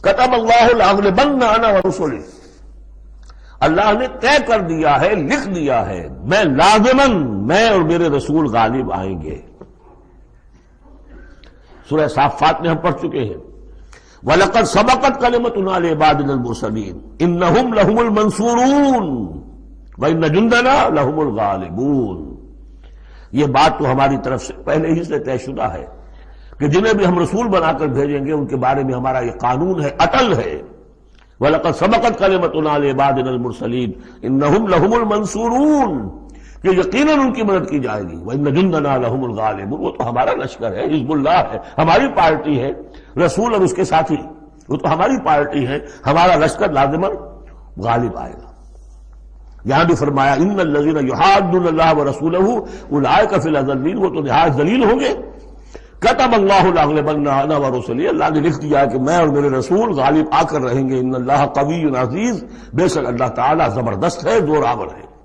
کتب اللہ لأغلبن انا ورسلی، اللہ نے طے کر دیا ہے، لکھ دیا ہے، میں لازماً میں اور میرے رسول غالب آئیں گے۔ سورہ صافات میں ہم پڑھ چکے ہیں وَلَقَدْ سَبَقَتْ كَلِمَتُنَا لِعِبَادِنَا الْمُرْسَلِينَ إِنَّهُمْ لَهُمُ الْمَنْصُورُونَ وَإِنَّ جُنْدَنَا لَهُمُ الْغَالِبُونَ۔ یہ بات تو ہماری طرف سے پہلے ہی سے طے شدہ ہے کہ جنہیں بھی ہم رسول بنا کر بھیجیں گے ان کے بارے میں ہمارا یہ قانون ہے، اٹل ہے۔ وَلَقَدْ سَبَقَتْ كَلِمَتُنَا لِعِبَادِنَا الْمُرْسَلِينَ إِنَّهُمْ لَهُمُ الْمَنْصُورُونَ، کہ یقیناً ان کی مدد کی جائے گی۔ وَإِنَّ جُنْدَنَا لَهُمُ الْغَالِبُونَ، وہ تو ہمارا لشکر ہے، حزب اللہ ہے، ہماری پارٹی ہے، رسول اور اس کے ساتھی وہ تو ہماری پارٹی ہے، ہمارا لشکر لازماً غالب آئے گا۔ یہاں بھی فرمایا ان الذین یحادون اللہ ورسولہ اولئک فی الاذلین، وہ تو نہایت ذلیل ہوں گے۔ کتب اللہ لأغلبن انا ورسلی، اللہ نے لکھ دیا کہ میں اور میرے رسول غالب آ کر رہیں گے۔ ان اللہ قوی عزیز، بے شک اللہ تعالی زبردست ہے، زور آور ہے۔